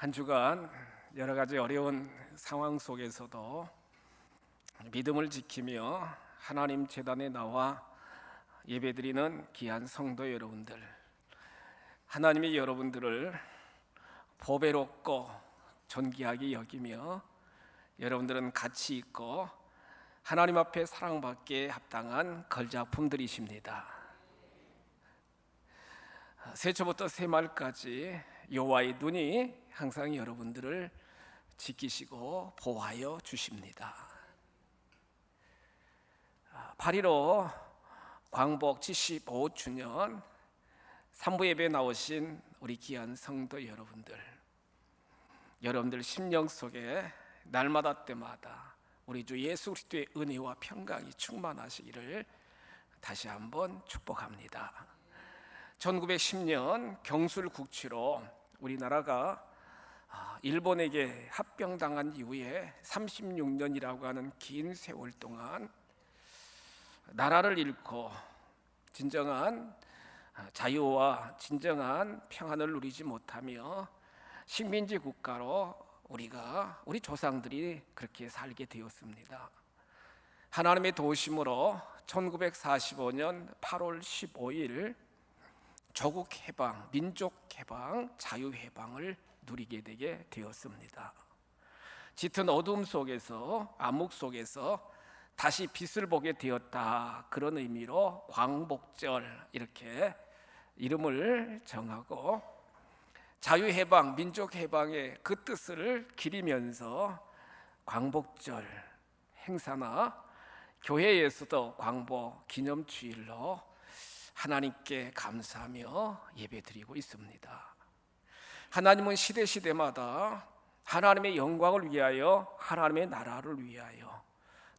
한 주간 여러 가지 어려운 상황 속에서도 믿음을 지키며 하나님 제단에 나와 예배드리는 귀한 성도 여러분들, 하나님이 여러분들을 보배롭고 존귀하게 여기며 여러분들은 가치 있고 하나님 앞에 사랑받기에 합당한 걸작품들이십니다. 새초부터 새말까지 여호와의 눈이 항상 여러분들을 지키시고 보호하여 주십니다. 8.15 광복 75주년 3부 예배에 나오신 우리 귀한 성도 여러분들 심령 속에 날마다 때마다 우리 주 예수 그리스도의 은혜와 평강이 충만하시기를 다시 한번 축복합니다. 1910년 경술국치로 우리나라가 일본에게 합병당한 이후에 36년이라고 하는 긴 세월 동안 나라를 잃고 진정한 자유와 진정한 평안을 누리지 못하며 식민지 국가로 우리 조상들이 그렇게 살게 되었습니다. 하나님의 도우심으로 1945년 8월 15일 조국 해방, 민족 해방, 자유 해방을 누리게 되게 되었습니다. 짙은 어둠 속에서, 암흑 속에서 다시 빛을 보게 되었다. 그런 의미로 광복절 이렇게 이름을 정하고 자유 해방, 민족 해방의 그 뜻을 기리면서 광복절 행사나 교회에서도 광복 기념주일로 하나님께 감사하며 예배드리고 있습니다. 하나님은 시대마다 하나님의 영광을 위하여, 하나님의 나라를 위하여,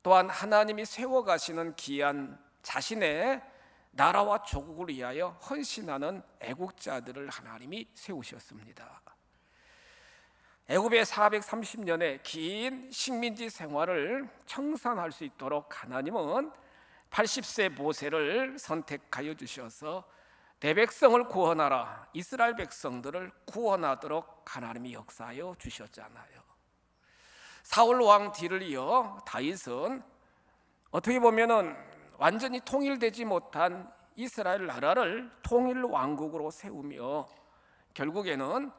또한 하나님이 세워가시는 귀한 자신의 나라와 조국을 위하여 헌신하는 애국자들을 하나님이 세우셨습니다. 애굽의 430년의 긴 식민지 생활을 청산할 수 있도록 하나님은 80세 모세를 선택하여 주셔서 내 백성을 구원하라, 이스라엘 백성들을 구원하도록 하나님이 역사하여 주셨잖아요. 사울 왕 뒤를 이어 다윗은 어떻게 보면은 완전히 통일되지 못한 이스라엘 나라를 통일 왕국으로 세우며 결국에는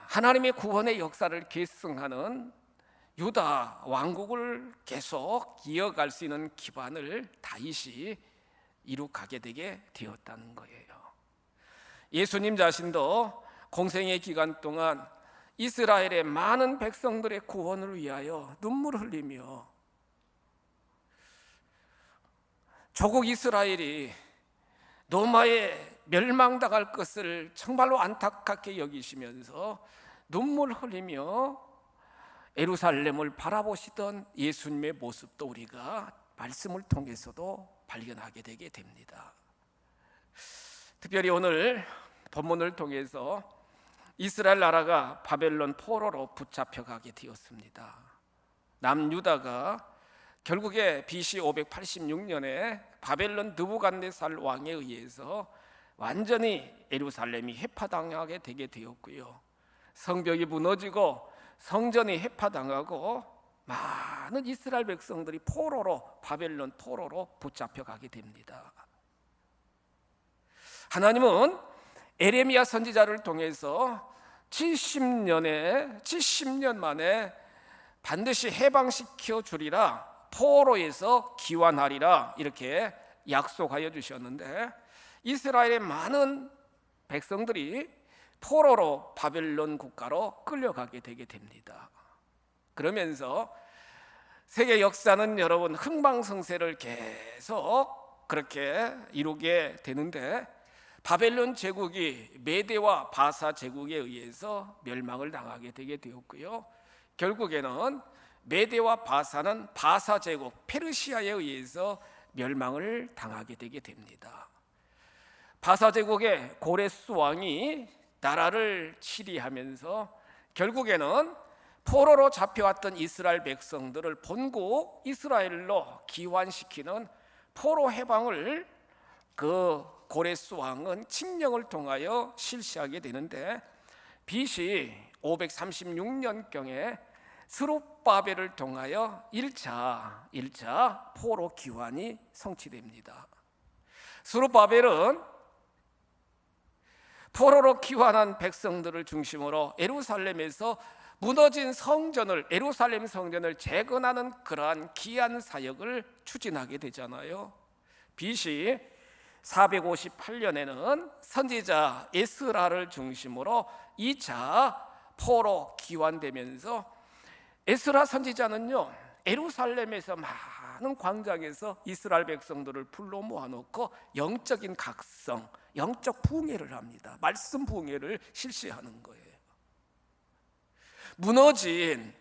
하나님의 구원의 역사를 계승하는 유다 왕국을 계속 이어갈 수 있는 기반을 다윗이 이룩하게 되게 되었다는 거예요. 예수님 자신도 공생의 기간 동안 이스라엘의 많은 백성들의 구원을 위하여 눈물을 흘리며 조국 이스라엘이 로마에 멸망당할 것을 정말로 안타깝게 여기시면서 눈물 흘리며 예루살렘을 바라보시던 예수님의 모습도 우리가 말씀을 통해서도 발견하게 되게 됩니다. 특별히 오늘 본문을 통해서 이스라엘 나라가 바벨론 포로로 붙잡혀가게 되었습니다. 남유다가 결국에 BC 586년에 바벨론 느부갓네살 왕에 의해서 완전히 예루살렘이 해파당하게 되게 되었고요. 성벽이 무너지고 성전이 해파당하고 많은 이스라엘 백성들이 바벨론 포로로 붙잡혀가게 됩니다. 하나님은 에레미야 선지자를 통해서 70년 만에 반드시 해방시켜 주리라, 포로에서 귀환하리라 이렇게 약속하여 주셨는데 이스라엘의 많은 백성들이 포로로 바벨론 국가로 끌려가게 되게 됩니다. 그러면서 세계 역사는 여러분 흥망성쇠를 계속 그렇게 이루게 되는데 바벨론 제국이 메대와 바사 제국에 의해서 멸망을 당하게 되게 되었고요. 결국에는 메대와 바사는 바사 제국 페르시아에 의해서 멸망을 당하게 되게 됩니다. 바사 제국의 고레스 왕이 나라를 치리하면서 결국에는 포로로 잡혀왔던 이스라엘 백성들을 본국 이스라엘로 귀환시키는 포로 해방을 그 고레스 왕은 칙령을 통하여 실시하게 되는데 BC 536년경에 스룹바벨을 통하여 1차 포로 기환이 성취됩니다. 스룹바벨은 포로로 귀환한 백성들을 중심으로 예루살렘 성전을 재건하는 그러한 귀한 사역을 추진하게 되잖아요. BC 458년에는 선지자 에스라를 중심으로 2차 포로 귀환되면서 에스라 선지자는요, 예루살렘에서 많은 광장에서 이스라엘 백성들을 불러 모아놓고 영적인 각성, 영적 부흥회를 합니다. 말씀 부흥회를 실시하는 거예요. 무너진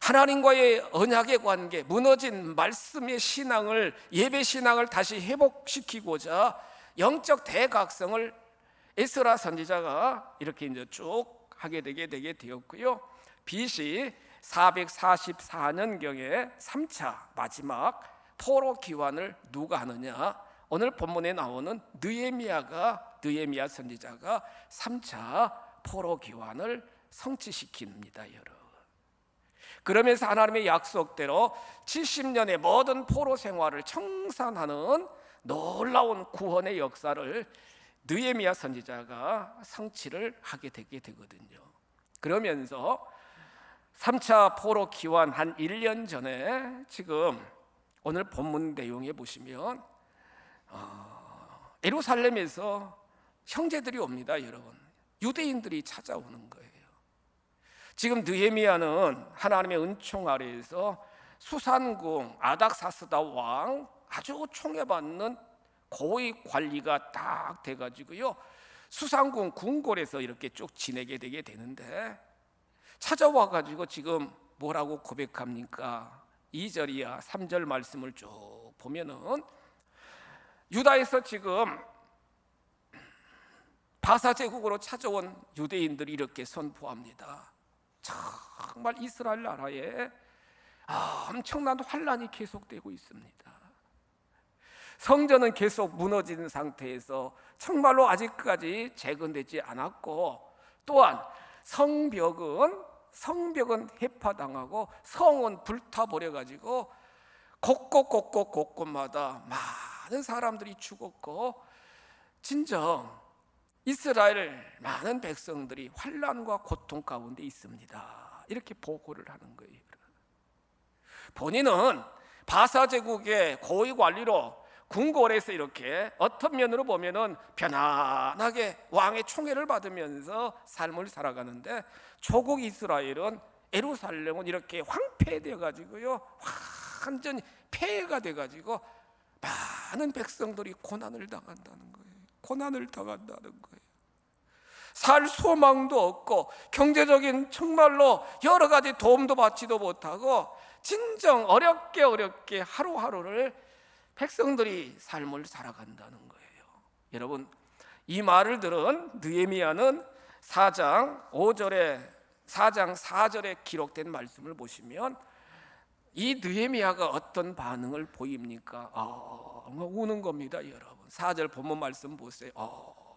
하나님과의 언약의 관계, 무너진 말씀의 신앙을, 예배 신앙을 다시 회복시키고자 영적 대각성을 에스라 선지자가 이렇게 이제 쭉 하게 되게 되었고요. BC 444년경에 3차 마지막 포로 기환을 누가 하느냐? 오늘 본문에 나오는 느헤미야 선지자가 3차 포로 기환을 성취시킵니다, 여러분. 그러면서 하나님의 약속대로 70년의 모든 포로 생활을 청산하는 놀라운 구원의 역사를 느헤미야 선지자가 성취를 하게 되게 되거든요. 그러면서 3차 포로 기환 한 1년 전에 지금 오늘 본문 내용에 보시면 예루살렘에서 형제들이 옵니다, 여러분. 유대인들이 찾아오는 거예요. 지금 느헤미야는 하나님의 은총 아래에서 수산궁 아닥사스다 왕 아주 총애받는 고위 관리가 딱 돼가지고요, 수산궁 궁궐에서 이렇게 쭉 지내게 되게 되는데, 찾아와가지고 지금 뭐라고 고백합니까? 2절 이하 3절 말씀을 쭉 보면은 유다에서 지금 바사 제국으로 찾아온 유대인들이 이렇게 선포합니다. 정말 이스라엘 나라에 엄청난 환란이 계속되고 있습니다. 성전은 계속 무너지는 상태에서 정말로 아직까지 재건되지 않았고, 또한 성벽은 해파당하고 성은 불타버려가지고 곳곳마다 많은 사람들이 죽었고, 진정 이스라엘 많은 백성들이 환난과 고통 가운데 있습니다. 이렇게 보고를 하는 거예요. 본인은 바사 제국의 고위 관리로 궁궐에서 이렇게 어떤 면으로 보면은 편안하게 왕의 총애를 받으면서 삶을 살아가는데, 조국 이스라엘은, 예루살렘은 이렇게 황폐되어 가지고요, 완전히 폐해가 돼 가지고 많은 백성들이 고난을 당한다는 거예요. 살 소망도 없고 경제적인 정말로 여러 가지 도움도 받지도 못하고 진정 어렵게 하루하루를 백성들이 삶을 살아간다는 거예요. 여러분, 이 말을 들은 느헤미야는 4장 4절에 기록된 말씀을 보시면 이 느헤미야가 어떤 반응을 보입니까? 우는 겁니다, 여러분. 4절 본문 말씀 보세요.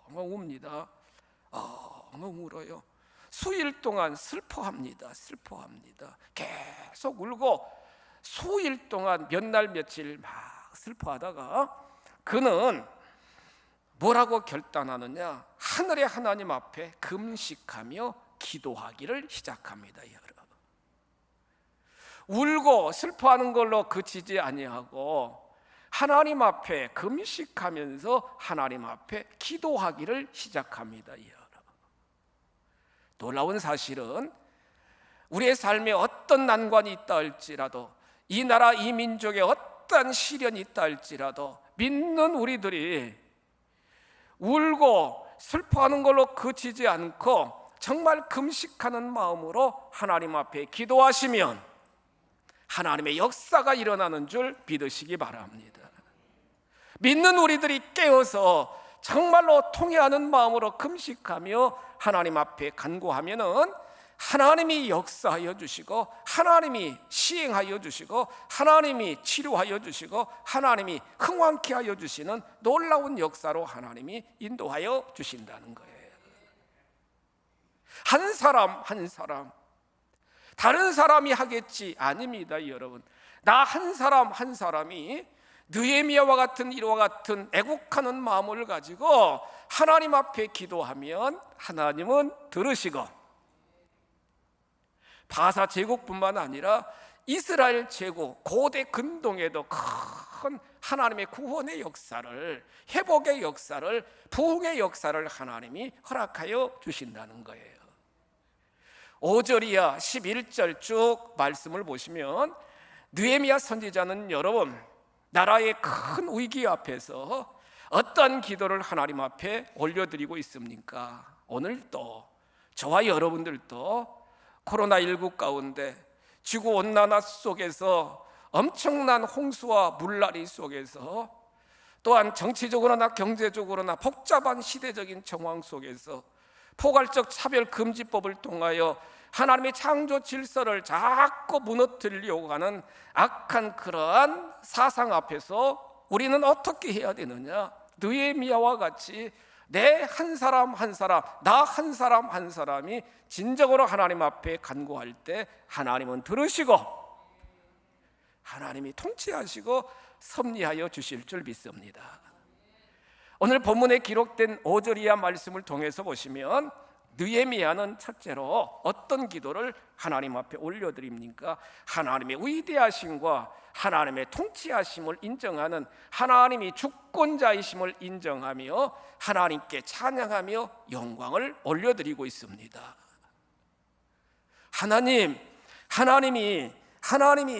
웁니다. 울어요. 수일 동안 슬퍼합니다. 계속 울고 수일 동안 몇 날 며칠 막 슬퍼하다가 그는 뭐라고 결단하느냐? 하늘의 하나님 앞에 금식하며 기도하기를 시작합니다, 여러분. 울고 슬퍼하는 걸로 그치지 아니하고 하나님 앞에 금식하면서 하나님 앞에 기도하기를 시작합니다, 여러분. 놀라운 사실은 우리의 삶에 어떤 난관이 있다 할지라도, 이 나라 이 민족에 어떤 시련이 있다 할지라도 믿는 우리들이 울고 슬퍼하는 걸로 그치지 않고 정말 금식하는 마음으로 하나님 앞에 기도하시면 하나님의 역사가 일어나는 줄 믿으시기 바랍니다. 믿는 우리들이 깨어서 정말로 통회하는 마음으로 금식하며 하나님 앞에 간구하면은 하나님이 역사하여 주시고, 하나님이 시행하여 주시고, 하나님이 치료하여 주시고, 하나님이 흥왕케 하여 주시는 놀라운 역사로 하나님이 인도하여 주신다는 거예요. 한 사람 한 사람, 다른 사람이 하겠지 아닙니다. 여러분, 나 한 사람 한 사람이 느헤미야와 같은 이와 같은 애국하는 마음을 가지고 하나님 앞에 기도하면 하나님은 들으시고, 바사 제국뿐만 아니라 이스라엘 제국 고대 근동에도 큰 하나님의 구원의 역사를, 회복의 역사를, 부흥의 역사를 하나님이 허락하여 주신다는 거예요. 5절이야 11절 쭉 말씀을 보시면 느헤미야 선지자는 여러분, 나라의 큰 위기 앞에서 어떤 기도를 하나님 앞에 올려드리고 있습니까? 오늘도 저와 여러분들도 코로나19 가운데 지구온난화 속에서 엄청난 홍수와 물난리 속에서, 또한 정치적으로나 경제적으로나 복잡한 시대적인 정황 속에서 포괄적 차별금지법을 통하여 하나님의 창조 질서를 자꾸 무너뜨리려고 하는 악한 그러한 사상 앞에서 우리는 어떻게 해야 되느냐? 느헤미야와 같이 내 한 사람 한 사람, 나 한 사람 한 사람이 진정으로 하나님 앞에 간구할 때 하나님은 들으시고 하나님이 통치하시고 섭리하여 주실 줄 믿습니다. 오늘 본문에 기록된 5절 이하 말씀을 통해서 보시면 느헤미야는 첫째로 어떤 기도를 하나님 앞에 올려드립니까? 하나님의 위대하심과 하나님의 통치하심을 인정하는, 하나님이 주권자이심을 인정하며 하나님께 찬양하며 영광을 올려드리고 있습니다. 하나님이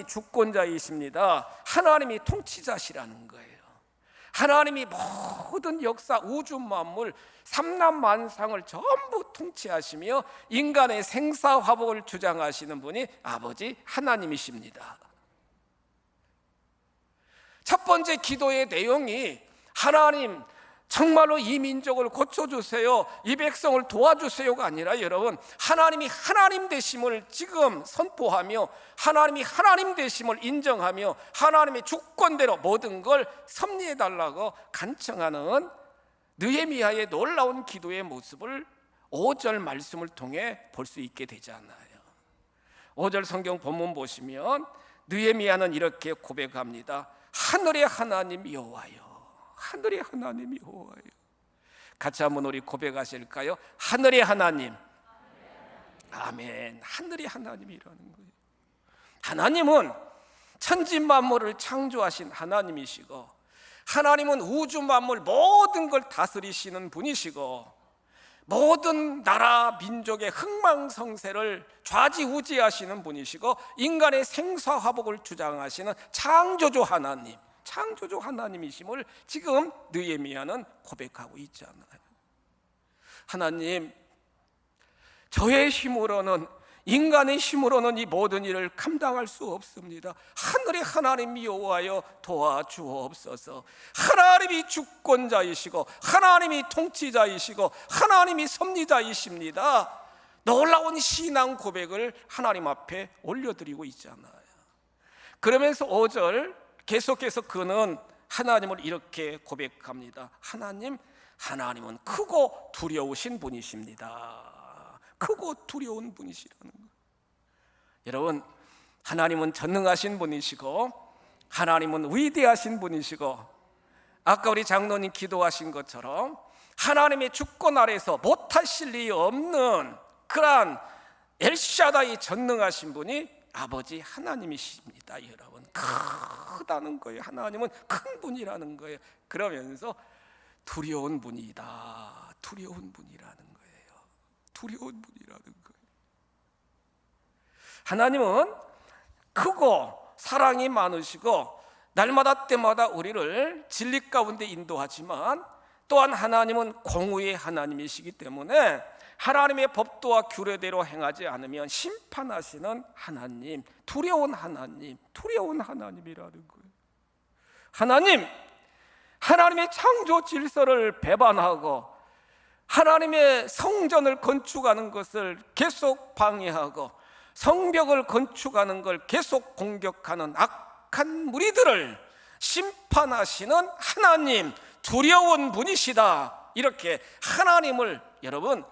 주권자이십니다. 하나님이 통치자시라는 거예요. 하나님이 모든 역사, 우주 만물, 삼라만상을 전부 통치하시며 인간의 생사화복을 주장하시는 분이 아버지 하나님이십니다. 첫 번째 기도의 내용이 하나님 정말로 이 민족을 고쳐주세요, 이 백성을 도와주세요가 아니라 여러분, 하나님이 하나님 되심을 지금 선포하며 하나님이 하나님 되심을 인정하며 하나님의 주권대로 모든 걸 섭리해달라고 간청하는 느헤미야의 놀라운 기도의 모습을 5절 말씀을 통해 볼 수 있게 되잖아요. 5절 성경 본문 보시면 느헤미야는 이렇게 고백합니다. 하늘의 하나님 여호와여, 하늘의 하나님 여호와여. 같이 한번 우리 고백하실까요? 하늘의 하나님. 아멘. 하늘의 하나님이라는 거예요. 하나님은 천지 만물을 창조하신 하나님이시고, 하나님은 우주 만물 모든 걸 다스리시는 분이시고, 모든 나라 민족의 흥망성쇠를 좌지우지하시는 분이시고, 인간의 생사화복을 주장하시는 창조주 하나님, 창조주 하나님이심을 지금 느헤미야는 고백하고 있잖아요. 하나님, 저의 힘으로는, 인간의 힘으로는 이 모든 일을 감당할 수 없습니다. 하늘의 하나님 여호와여 도와주옵소서. 하나님이 주권자이시고 하나님이 통치자이시고 하나님이 섭리자이십니다. 놀라운 신앙 고백을 하나님 앞에 올려드리고 있잖아요. 그러면서 5절 계속해서 그는 하나님을 이렇게 고백합니다. 하나님은 크고 두려우신 분이십니다. 크고 두려운 분이시라는 거예요. 여러분, 하나님은 전능하신 분이시고 하나님은 위대하신 분이시고, 아까 우리 장로님 기도하신 것처럼 하나님의 주권 아래서 못하실 리 없는 그러한 엘샤다이 전능하신 분이 아버지 하나님이십니다. 여러분, 크다는 거예요. 하나님은 큰 분이라는 거예요. 그러면서 두려운 분이다, 두려운 분이라는 거예요. 두려운 분이라는 거예요. 하나님은 크고 사랑이 많으시고 날마다 때마다 우리를 진리 가운데 인도하지만, 또한 하나님은 공의의 하나님이시기 때문에 하나님의 법도와 규례대로 행하지 않으면 심판하시는 하나님, 두려운 하나님이라는 거예요. 하나님의 창조 질서를 배반하고 하나님의 성전을 건축하는 것을 계속 방해하고 성벽을 건축하는 걸 계속 공격하는 악한 무리들을 심판하시는 하나님, 두려운 분이시다. 이렇게 하나님을 여러분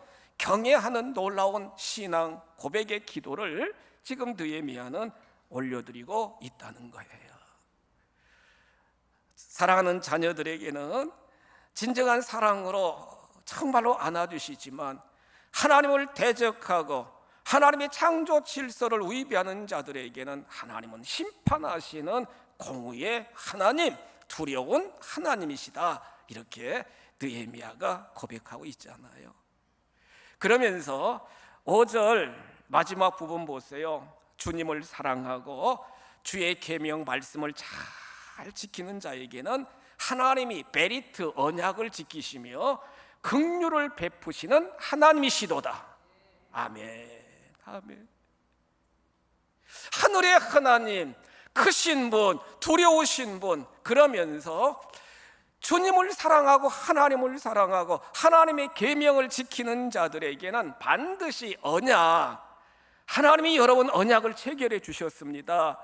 경외하는 놀라운 신앙 고백의 기도를 지금 느헤미야는 올려드리고 있다는 거예요. 사랑하는 자녀들에게는 진정한 사랑으로 정말로 안아주시지만, 하나님을 대적하고 하나님의 창조 질서를 위배하는 자들에게는 하나님은 심판하시는 공의의 하나님, 두려운 하나님이시다, 이렇게 느헤미야가 고백하고 있잖아요. 그러면서 5절 마지막 부분 보세요. 주님을 사랑하고 주의 계명 말씀을 잘 지키는 자에게는 하나님이 베리트 언약을 지키시며 긍휼을 베푸시는 하나님이시도다. 아멘. 아멘. 하늘의 하나님, 크신 분, 두려우신 분, 그러면서 주님을 사랑하고 하나님을 사랑하고 하나님의 계명을 지키는 자들에게는 반드시 언약, 하나님이 여러분 언약을 체결해 주셨습니다.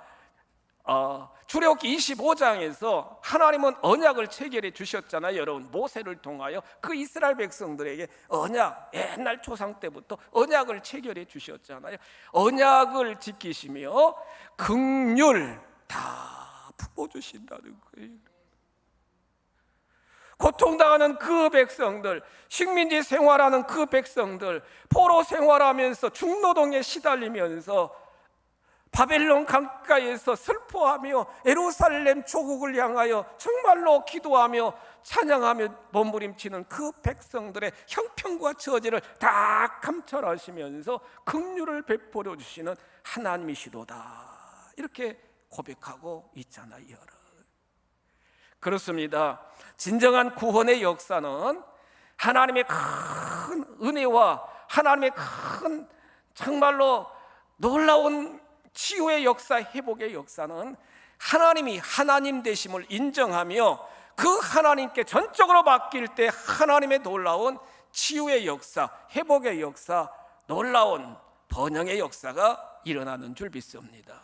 출애굽기 25장에서 하나님은 언약을 체결해 주셨잖아요. 여러분, 모세를 통하여 그 이스라엘 백성들에게 언약, 옛날 조상 때부터 언약을 체결해 주셨잖아요. 언약을 지키시며 긍휼 다 부어주신다는 거예요. 고통당하는 그 백성들, 식민지 생활하는 그 백성들, 포로 생활하면서 중노동에 시달리면서 바벨론 강가에서 슬퍼하며 에루살렘 조국을 향하여 정말로 기도하며 찬양하며 몸부림치는 그 백성들의 형편과 처지를 다 감찰하시면서 긍휼을 베풀어 주시는 하나님이시도다, 이렇게 고백하고 있잖아요. 그렇습니다. 진정한 구원의 역사는 하나님의 큰 은혜와 하나님의 큰 정말로 놀라운 치유의 역사, 회복의 역사는 하나님이 하나님 되심을 인정하며 그 하나님께 전적으로 맡길 때 하나님의 놀라운 치유의 역사, 회복의 역사, 놀라운 번영의 역사가 일어나는 줄 믿습니다.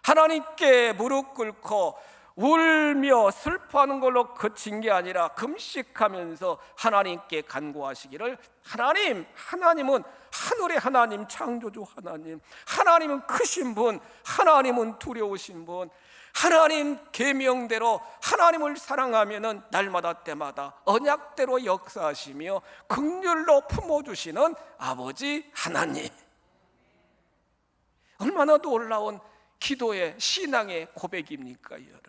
하나님께 무릎 꿇고 울며 슬퍼하는 걸로 그친 게 아니라 금식하면서 하나님께 간구하시기를, 하나님은 하늘의 하나님, 창조주 하나님, 하나님은 크신 분, 하나님은 두려우신 분, 하나님 계명대로 하나님을 사랑하면은 날마다 때마다 언약대로 역사하시며 긍휼로 품어주시는 아버지 하나님. 얼마나 놀라운 기도의 신앙의 고백입니까, 여러분.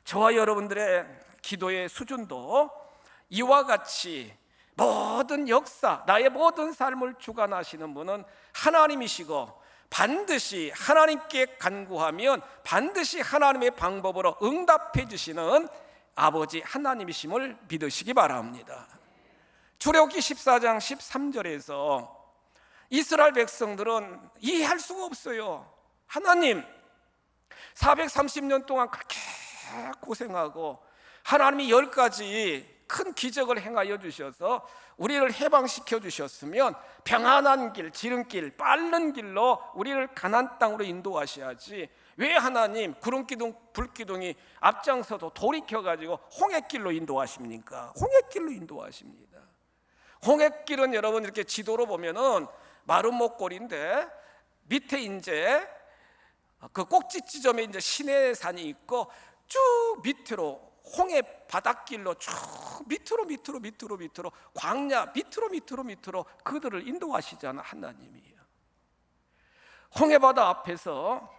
저와 여러분들의 기도의 수준도 이와 같이 모든 역사, 나의 모든 삶을 주관하시는 분은 하나님이시고, 반드시 하나님께 간구하면 반드시 하나님의 방법으로 응답해 주시는 아버지 하나님이심을 믿으시기 바랍니다. 출애굽기 14장 13절에서 이스라엘 백성들은 이해할 수가 없어요. 하나님, 430년 동안 그렇게 고생하고 하나님이 10가지 큰 기적을 행하여 주셔서 우리를 해방시켜 주셨으면 평안한 길, 지름길, 빠른 길로 우리를 가나안 땅으로 인도하셔야지, 왜 하나님 구름기둥, 불기둥이 앞장서도 돌이켜가지고 홍해길로 인도하십니까? 홍해길로 인도하십니다. 홍해길은 여러분 이렇게 지도로 보면은 마른 목골인데 밑에 이제 그 꼭지 지점에 이제 시내산이 있고 쭉 밑으로 홍해 바닷길로 쭉 밑으로 광야 밑으로 그들을 인도하시잖아, 하나님이요. 홍해 바다 앞에서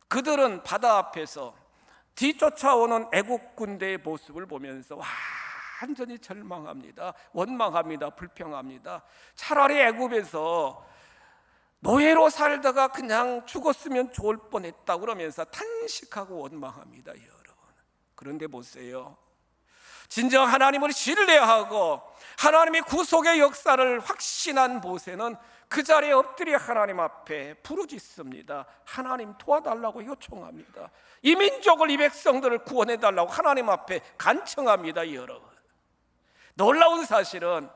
그들은 바다 앞에서 뒤쫓아오는 애국 군대의 모습을 보면서 완전히 절망합니다. 원망합니다. 불평합니다. 차라리 애굽에서 노예로 살다가 그냥 죽었으면 좋을 뻔했다 그러면서 탄식하고 원망합니다, 여러분. 그런데 보세요. 진정 하나님을 신뢰하고 하나님의 구속의 역사를 확신한 모세는 그 자리에 엎드려 하나님 앞에 부르짖습니다. 하나님 도와달라고 요청합니다. 이 민족을, 이 백성들을 구원해달라고 하나님 앞에 간청합니다, 여러분. 놀라운 사실은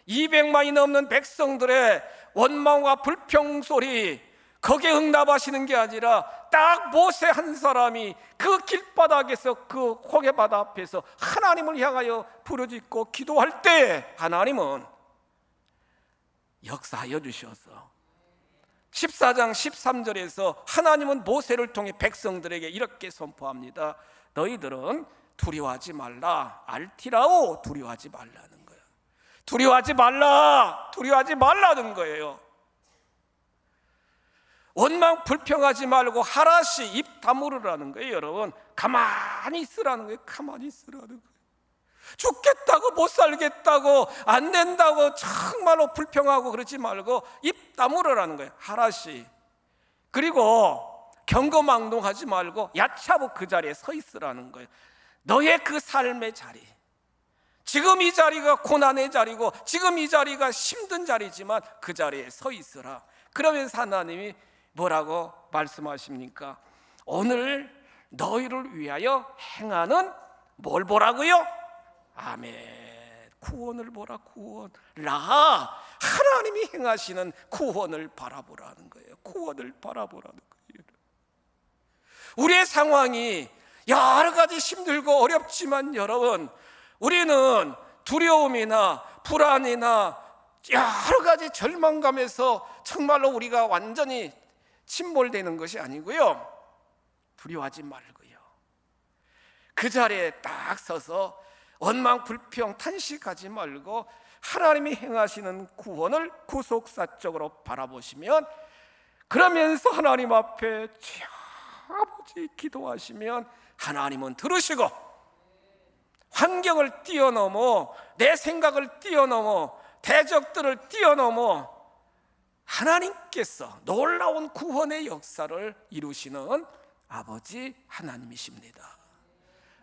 200만이 넘는 백성들의 원망과 불평 소리, 거기에 응답하시는 게 아니라 딱 모세 한 사람이 그 길바닥에서 그 홍해바다 앞에서 하나님을 향하여 부르짖고 기도할 때 하나님은 역사하여 주셔서 14장 13절에서 하나님은 모세를 통해 백성들에게 이렇게 선포합니다. 너희들은 두려워하지 말라. 알티라오, 두려워하지 말라는 거예요. 두려워하지 말라, 두려워하지 말라는 거예요. 원망 불평하지 말고 하라시, 입 다물으라는 거예요. 여러분, 가만히 있으라는 거예요. 가만히 있으라는 거예요. 죽겠다고, 못 살겠다고, 안 된다고 정말로 불평하고 그러지 말고 입 다물으라는 거예요. 하라시. 그리고 경거망동하지 말고 야차고 그 자리에 서 있으라는 거예요. 너의 그 삶의 자리, 지금 이 자리가 고난의 자리고 지금 이 자리가 힘든 자리지만 그 자리에 서 있으라. 그러면서 하나님이 뭐라고 말씀하십니까? 오늘 너희를 위하여 행하는 뭘 보라고요? 아멘. 구원을 보라. 구원. 라, 하나님이 행하시는 구원을 바라보라는 거예요. 구원을 바라보라는 거예요. 우리의 상황이 여러 가지 힘들고 어렵지만 여러분, 우리는 두려움이나 불안이나 여러 가지 절망감에서 정말로 우리가 완전히 침몰되는 것이 아니고요, 두려워하지 말고요, 그 자리에 딱 서서 원망 불평 탄식하지 말고 하나님이 행하시는 구원을 구속사적으로 바라보시면, 그러면서 하나님 앞에 주여 아버지 기도하시면 하나님은 들으시고 환경을 뛰어넘어, 내 생각을 뛰어넘어, 대적들을 뛰어넘어 하나님께서 놀라운 구원의 역사를 이루시는 아버지 하나님이십니다.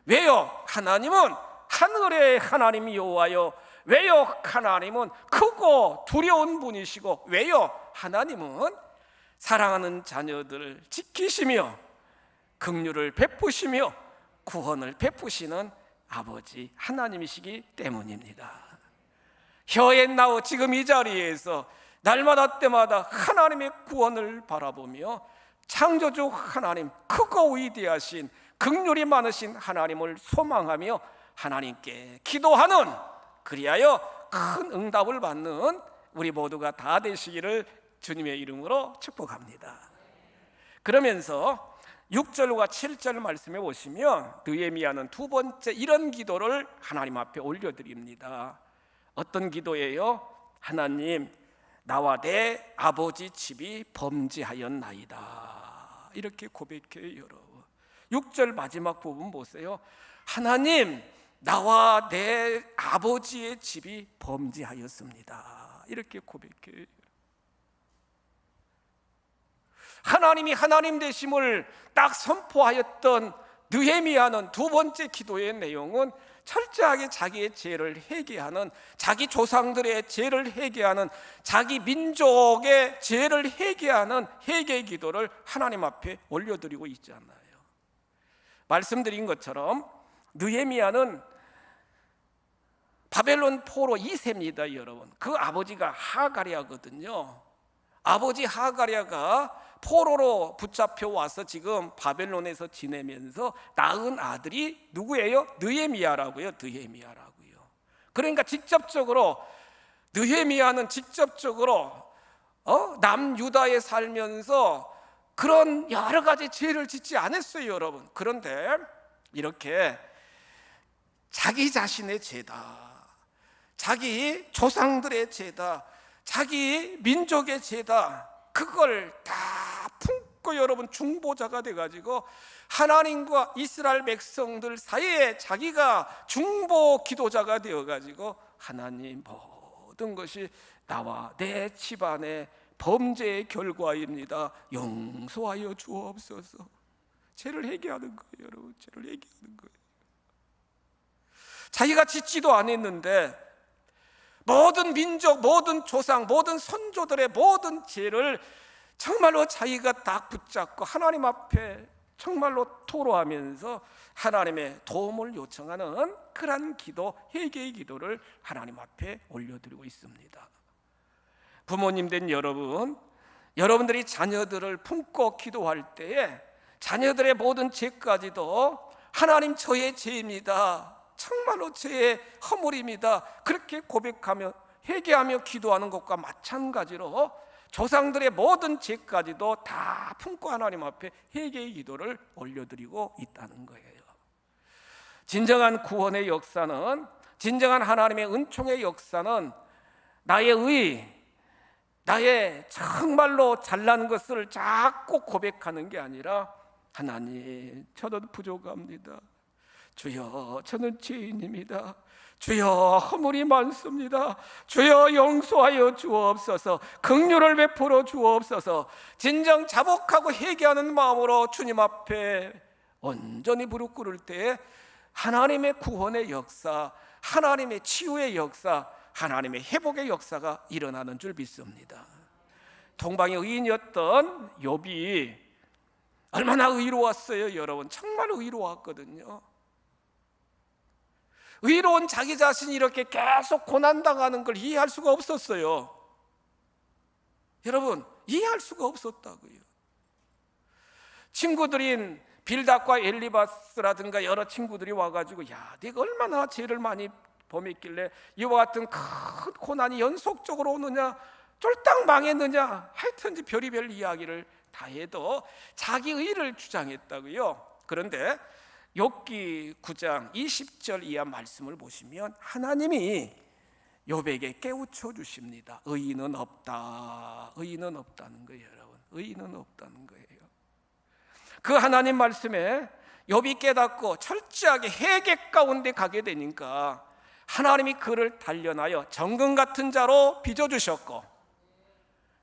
왜요? 하나님은 하늘의 하나님 여호와요. 왜요? 하나님은 크고 두려운 분이시고, 왜요? 하나님은 사랑하는 자녀들을 지키시며 긍휼을 베푸시며 구원을 베푸시는 아버지 하나님이시기 때문입니다. 혀에 나오 지금 이 자리에서 날마다 때마다 하나님의 구원을 바라보며 창조주 하나님, 크고 위대하신 긍휼이 많으신 하나님을 소망하며 하나님께 기도하는, 그리하여 큰 응답을 받는 우리 모두가 다 되시기를 주님의 이름으로 축복합니다. 그러면서 6절과 7절 말씀해 보시면 느헤미야는 두 번째 이런 기도를 하나님 앞에 올려드립니다. 어떤 기도예요? 하나님, 나와 내 아버지 집이 범죄하였나이다. 이렇게 고백해요. 여러분, 6절 마지막 부분 보세요. 하나님, 나와 내 아버지의 집이 범죄하였습니다. 이렇게 고백해요. 하나님이 하나님 되심을 딱 선포하였던 느헤미야는 두 번째 기도의 내용은 철저하게 자기의 죄를 회개하는, 자기 조상들의 죄를 회개하는, 자기 민족의 죄를 회개하는 회개 기도를 하나님 앞에 올려드리고 있잖아요. 말씀드린 것처럼 느헤미야는 바벨론 포로 2세입니다. 여러분, 그 아버지가 하가랴거든요. 아버지 하가랴가 포로로 붙잡혀 와서 지금 바벨론에서 지내면서 낳은 아들이 누구예요? 느헤미야라고요. 느헤미야라고요. 그러니까 직접적으로 느헤미야는 직접적으로 남유다에 살면서 그런 여러 가지 죄를 짓지 않았어요, 여러분. 그런데 이렇게 자기 자신의 죄다, 자기 조상들의 죄다, 자기 민족의 죄다, 그걸 다 품고 여러분 중보자가 돼가지고 하나님과 이스라엘 백성들 사이에 자기가 중보 기도자가 되어가지고 하나님, 모든 것이 나와 내 집안의 범죄의 결과입니다. 용서하여 주옵소서. 죄를 회개하는 거예요, 여러분. 죄를 회개하는 거예요. 자기가 짓지도 않았는데 모든 민족, 모든 조상, 모든 선조들의 모든 죄를 정말로 자기가 딱 붙잡고 하나님 앞에 정말로 토로하면서 하나님의 도움을 요청하는 그러한 기도, 회개의 기도를 하나님 앞에 올려드리고 있습니다. 부모님 된 여러분, 여러분들이 자녀들을 품고 기도할 때에 자녀들의 모든 죄까지도 하나님, 저의 죄입니다, 정말로 죄의 허물입니다, 그렇게 고백하며 회개하며 기도하는 것과 마찬가지로 조상들의 모든 죄까지도 다 품고 하나님 앞에 회개의 기도를 올려드리고 있다는 거예요. 진정한 구원의 역사는, 진정한 하나님의 은총의 역사는 나의 나의 정말로 잘난 것을 자꾸 고백하는 게 아니라, 하나님, 저는 부족합니다. 주여, 저는 죄인입니다. 주여, 허물이 많습니다. 주여, 용서하여 주옵소서. 긍휼을 베풀어 주옵소서. 진정 자복하고 회개하는 마음으로 주님 앞에 온전히 무릎 꿇을 때에 하나님의 구원의 역사, 하나님의 치유의 역사, 하나님의 회복의 역사가 일어나는 줄 믿습니다. 동방의 의인이었던 욥이 얼마나 의로웠어요, 여러분. 정말 의로웠거든요. 의로운 자기 자신이 이렇게 계속 고난당하는 걸 이해할 수가 없었어요. 여러분, 이해할 수가 없었다고요. 친구들인 빌닷과 엘리바스라든가 여러 친구들이 와가지고, 야, 네가 얼마나 죄를 많이 범했길래 이와 같은 큰 고난이 연속적으로 오느냐, 쫄딱 망했느냐, 하여튼 별의별 이야기를 다 해도 자기 의를 주장했다고요. 그런데 욥기 9장 20절 이하 말씀을 보시면 하나님이 욥에게 깨우쳐 주십니다. 의인은 없다. 의인은 없다는 거예요, 여러분. 의인은 없다는 거예요. 그 하나님 말씀에 욥이 깨닫고 철저하게 회개 가운데 가게 되니까 하나님이 그를 단련하여 정금 같은 자로 빚어주셨고,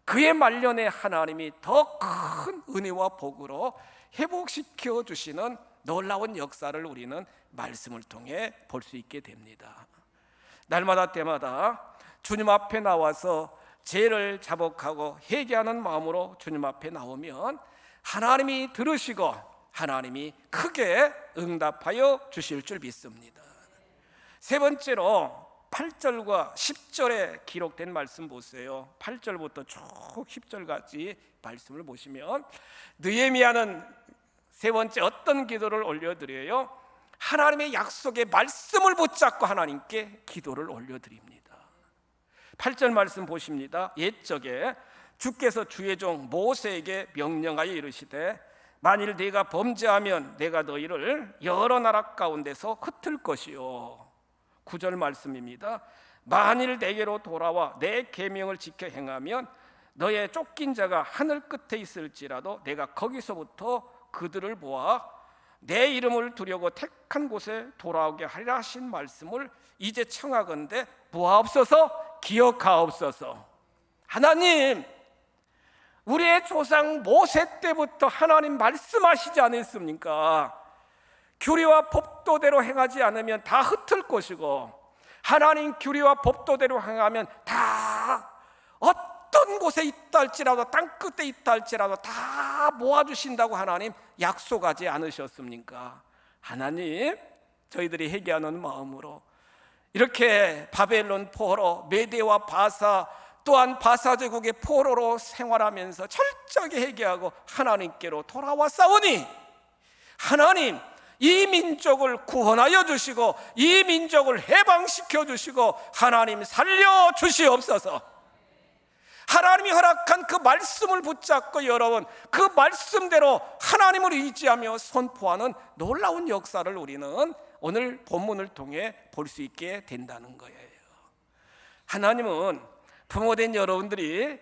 그의 말년에 하나님이 더 큰 은혜와 복으로 회복시켜 주시는 놀라운 역사를 우리는 말씀을 통해 볼 수 있게 됩니다. 날마다 때마다 주님 앞에 나와서 죄를 자복하고 회개하는 마음으로 주님 앞에 나오면 하나님이 들으시고 하나님이 크게 응답하여 주실 줄 믿습니다. 세 번째로 8절과 10절에 기록된 말씀 보세요. 8절부터 쭉 10절까지 말씀을 보시면 느헤미야는 세 번째 어떤 기도를 올려드려요? 하나님의 약속의 말씀을 붙잡고 하나님께 기도를 올려드립니다. 8절 말씀 보십니다. 옛적에 주께서 주의 종 모세에게 명령하여 이르시되, 만일 네가 범죄하면 내가 너희를 여러 나라 가운데서 흩을 것이요. 9절 말씀입니다. 만일 내게로 돌아와 내 계명을 지켜 행하면 너의 쫓긴 자가 하늘 끝에 있을지라도 내가 거기서부터 그들을 모아 내 이름을 두려고 택한 곳에 돌아오게 하리라 하신 말씀을 이제 청하건대 보아옵소서, 기억하옵소서. 하나님, 우리의 조상 모세 때부터 하나님 말씀하시지 않았습니까? 규례와 법도대로 행하지 않으면 다 흩을 것이고, 하나님 규례와 법도대로 행하면 다 어떤 곳에 있다 할지라도, 땅 끝에 있다 할지라도 다 모아주신다고 하나님 약속하지 않으셨습니까? 하나님, 저희들이 회개하는 마음으로 이렇게 바벨론 포로, 메대와 바사, 또한 바사 제국의 포로로 생활하면서 철저하게 회개하고 하나님께로 돌아왔사오니, 하나님, 이 민족을 구원하여 주시고 이 민족을 해방시켜 주시고 하나님 살려 주시옵소서. 하나님이 허락한 그 말씀을 붙잡고 여러분, 그 말씀대로 하나님을 의지하며 선포하는 놀라운 역사를 우리는 오늘 본문을 통해 볼 수 있게 된다는 거예요. 하나님은 부모된 여러분들이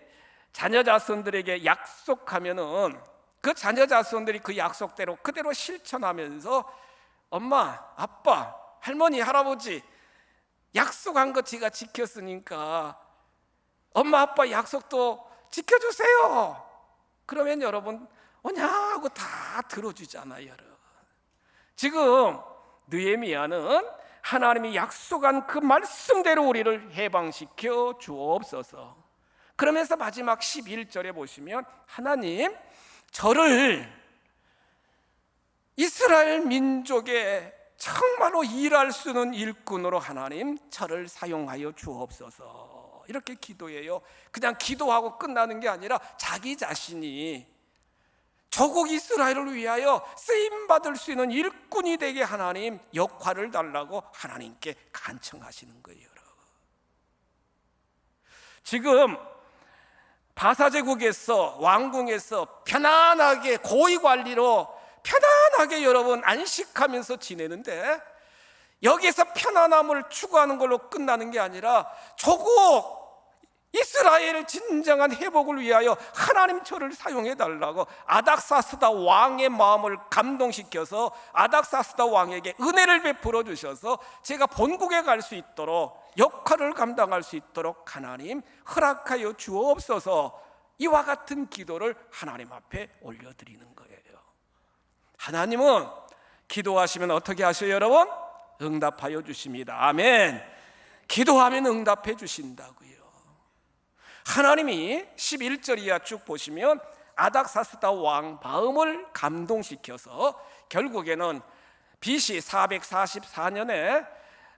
자녀 자손들에게 약속하면은 그 자녀 자손들이 그 약속대로 그대로 실천하면서, 엄마, 아빠, 할머니, 할아버지 약속한 거 제가 지켰으니까 엄마, 아빠 약속도 지켜주세요. 그러면 여러분 오냐 하고 다 들어주잖아요. 여러분, 지금 느헤미야는 하나님이 약속한 그 말씀대로 우리를 해방시켜 주옵소서. 그러면서 마지막 11절에 보시면 하나님, 저를 이스라엘 민족의 정말로 일할 수 있는 일꾼으로 하나님 저를 사용하여 주옵소서. 이렇게 기도해요. 그냥 기도하고 끝나는 게 아니라 자기 자신이 조국 이스라엘을 위하여 쓰임받을 수 있는 일꾼이 되게 하나님 역할을 달라고 하나님께 간청하시는 거예요. 지금 바사제국에서 왕궁에서 편안하게 고위 관리로 편안하게 여러분 안식하면서 지내는데, 여기서 편안함을 추구하는 걸로 끝나는 게 아니라 조국 이스라엘의 진정한 회복을 위하여 하나님 저를 사용해 달라고 아닥사스다 왕의 마음을 감동시켜서 아닥사스다 왕에게 은혜를 베풀어 주셔서 제가 본국에 갈 수 있도록, 역할을 감당할 수 있도록 하나님 허락하여 주옵소서. 이와 같은 기도를 하나님 앞에 올려드리는 거예요. 하나님은 기도하시면 어떻게 하셔요 여러분? 응답하여 주십니다. 아멘. 기도하면 응답해 주신다고요. 하나님이 11절 이하 쭉 보시면 아닥사스다 왕 마음을 감동시켜서 결국에는 BC 444년에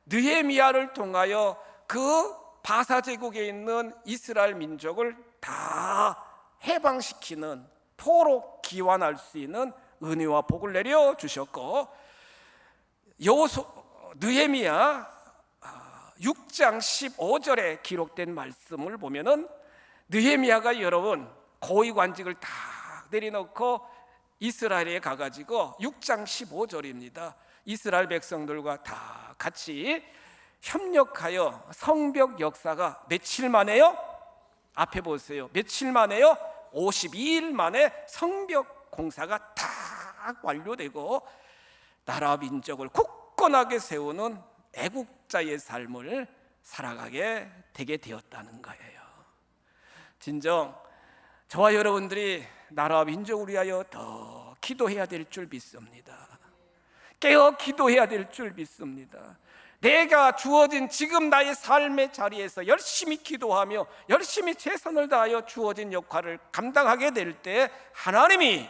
느헤미야를 통하여 그 바사제국에 있는 이스라엘 민족을 다 해방시키는, 포로 귀환할 수 있는 은혜와 복을 내려 주셨고, 느헤미야 6장 15절에 기록된 말씀을 보면은 느헤미야가 여러분 고위관직을 다 내려놓고 이스라엘에 가가지고 6장 15절입니다. 이스라엘 백성들과 다 같이 협력하여 성벽 역사가 며칠 만에요? 앞에 보세요. 며칠 만에요? 52일 만에 성벽 공사가 다 완료되고 나라 민족을 굳건하게 세우는 애국자의 삶을 살아가게 되게 되었다는 거예요. 진정 저와 여러분들이 나라와 민족을 위하여 더 기도해야 될 줄 믿습니다. 깨어 기도해야 될 줄 믿습니다. 내가 주어진 지금 나의 삶의 자리에서 열심히 기도하며 열심히 최선을 다하여 주어진 역할을 감당하게 될 때 하나님이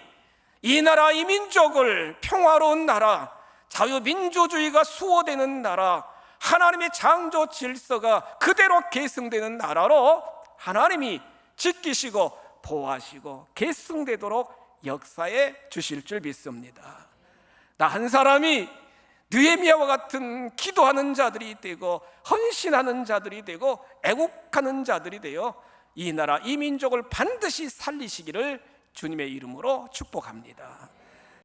이 나라 이 민족을 평화로운 나라, 자유민주주의가 수호되는 나라, 하나님의 창조 질서가 그대로 계승되는 나라로 하나님이 지키시고 보호하시고 계승되도록 역사해 주실 줄 믿습니다. 나 한 사람이 느헤미야와 같은 기도하는 자들이 되고 헌신하는 자들이 되고 애국하는 자들이 되어 이 나라 이 민족을 반드시 살리시기를 주님의 이름으로 축복합니다.